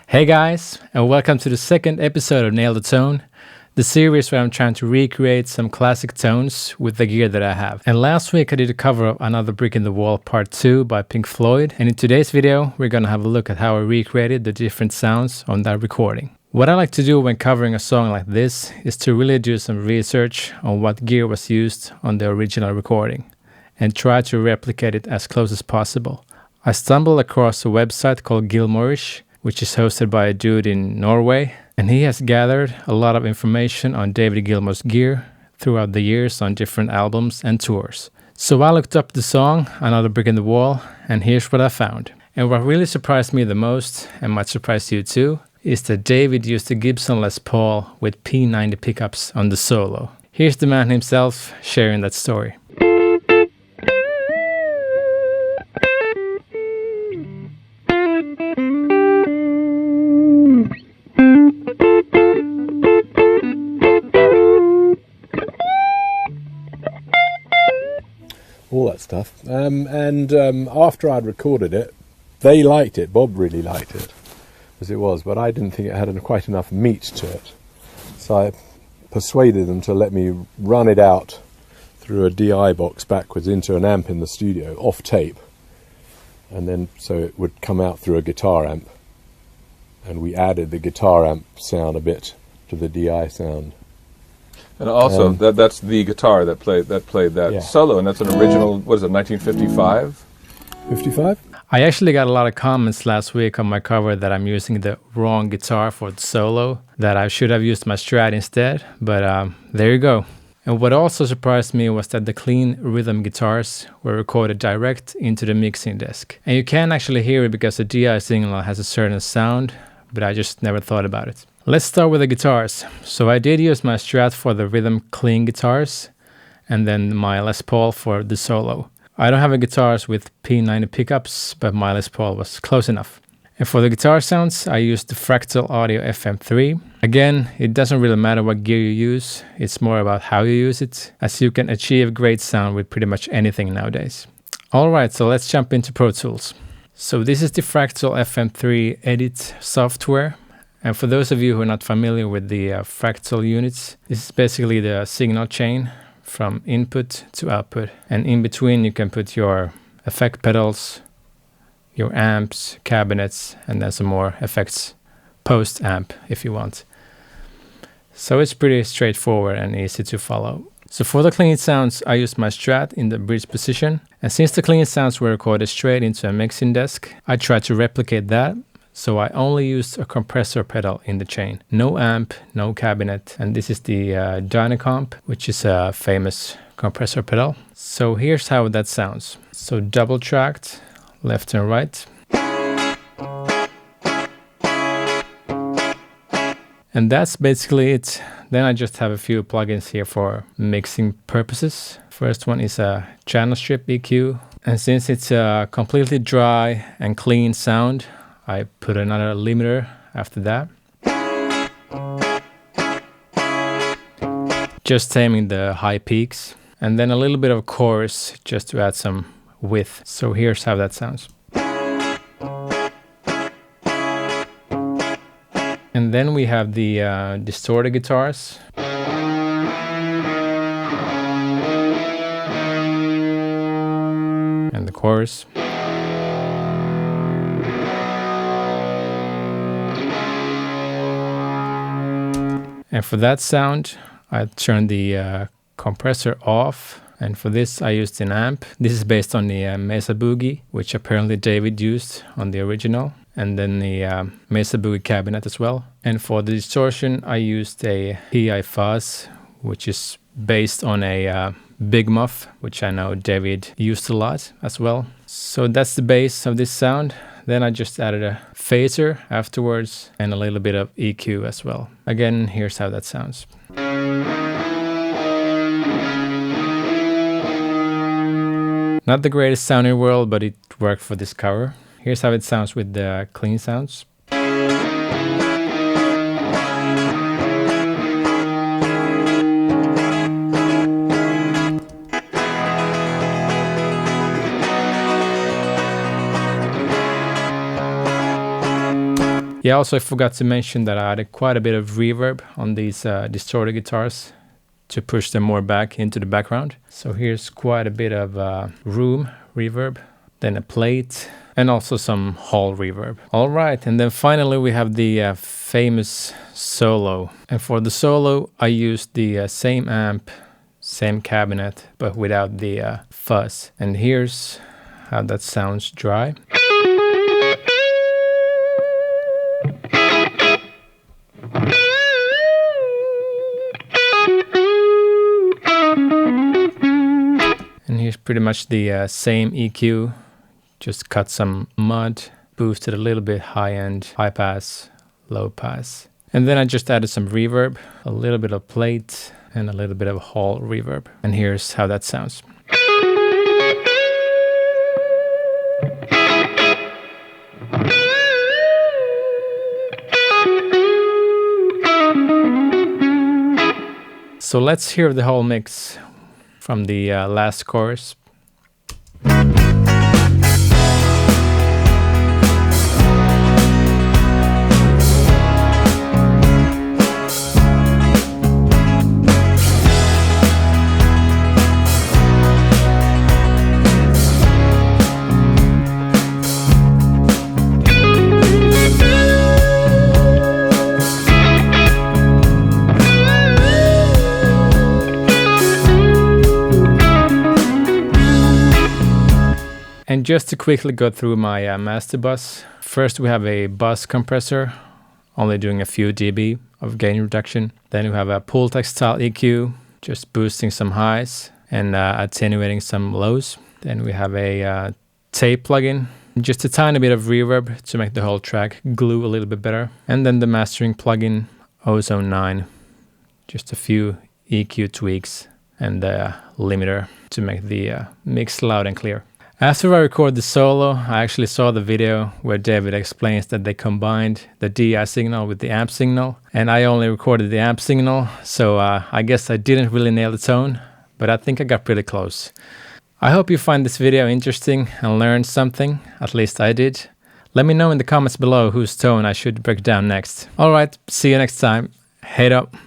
Hey guys, and welcome to the second episode of Nail the Tone, the series where I'm trying to recreate some classic tones with the gear that I have. And last week I did a cover of Another Brick in the Wall Part 2 by Pink Floyd, and in today's video we're gonna have a look at how I recreated the different sounds on that recording. What I like to do when covering a song like this is to really do some research on what gear was used on the original recording, and try to replicate it as close as possible. I stumbled across a website called Gilmour, which is hosted by a dude in Norway, and he has gathered a lot of information on David Gilmour's gear throughout the years on different albums and tours. So I looked up the song Another Brick in the Wall, and here's what I found. And what really surprised me the most, and might surprise you too, is that David used a Gibson Les Paul with P90 pickups on the solo. Here's the man himself sharing that story. All that stuff. After I'd recorded it, they liked it. Bob really liked it, as it was, but I didn't think it had quite enough meat to it. So I persuaded them to let me run it out through a DI box backwards into an amp in the studio, off tape, and then so it would come out through a guitar amp. And we added the guitar amp sound a bit to the DI sound. And also, that's the guitar that played that solo, and that's an original, what is it, 1955? 55? I actually got a lot of comments last week on my cover that I'm using the wrong guitar for the solo, that I should have used my Strat instead, but there you go. And what also surprised me was that the clean rhythm guitars were recorded direct into the mixing desk. And you can actually hear it because the DI signal has a certain sound, but I just never thought about it. Let's start with the guitars. So I did use my Strat for the rhythm clean guitars, and then my Les Paul for the solo. I don't have a guitars with P90 pickups, but my Les Paul was close enough. And for the guitar sounds, I used the Fractal Audio FM3. Again, it doesn't really matter what gear you use, it's more about how you use it, as you can achieve great sound with pretty much anything nowadays. Alright, so let's jump into Pro Tools. So this is the Fractal FM3 edit software. And for those of you who are not familiar with the fractal units, this is basically the signal chain from input to output. And in between you can put your effect pedals, your amps, cabinets, and then some more effects post amp if you want. So it's pretty straightforward and easy to follow. So for the clean sounds, I used my Strat in the bridge position. And since the clean sounds were recorded straight into a mixing desk, I tried to replicate that. So I only used a compressor pedal in the chain. No amp, no cabinet. And this is the Dynacomp, which is a famous compressor pedal. So here's how that sounds. So double tracked, left and right. And that's basically it. Then I just have a few plugins here for mixing purposes. First one is a channel strip EQ. And since it's a completely dry and clean sound, I put another limiter after that. Just taming the high peaks. And then a little bit of chorus just to add some width. So here's how that sounds. And then we have the distorted guitars. And the chorus. And for that sound, I turned the compressor off. And for this, I used an amp. This is based on the Mesa Boogie, which apparently David used on the original. And then the Mesa Boogie cabinet as well. And for the distortion, I used a PI Fuzz, which is based on a Big Muff, which I know David used a lot as well. So that's the base of this sound. Then I just added a phaser afterwards and a little bit of EQ as well. Again, here's how that sounds. Not the greatest sound in the world, but it worked for this cover. Here's how it sounds with the clean sounds. Yeah, also I forgot to mention that I added quite a bit of reverb on these distorted guitars to push them more back into the background. So here's quite a bit of room reverb, then a plate, and also some hall reverb. All right, and then finally we have the famous solo. And for the solo, I used the same amp, same cabinet, but without the fuzz. And here's how that sounds dry. And here's pretty much the same EQ, just cut some mud, boosted a little bit high end, high pass, low pass. And then I just added some reverb, a little bit of plate, and a little bit of hall reverb. And here's how that sounds. So let's hear the whole mix from the last chorus. And just to quickly go through my master bus, first we have a bus compressor, only doing a few dB of gain reduction. Then we have a Pultec style EQ, just boosting some highs and attenuating some lows. Then we have a tape plugin, just a tiny bit of reverb to make the whole track glue a little bit better. And then the mastering plugin, Ozone 9, just a few EQ tweaks and the limiter to make the mix loud and clear. After I recorded the solo, I actually saw the video where David explains that they combined the DI signal with the amp signal, and I only recorded the amp signal, so I guess I didn't really nail the tone, but I think I got pretty close. I hope you find this video interesting and learned something, at least I did. Let me know in the comments below whose tone I should break down next. Alright, see you next time. Head up.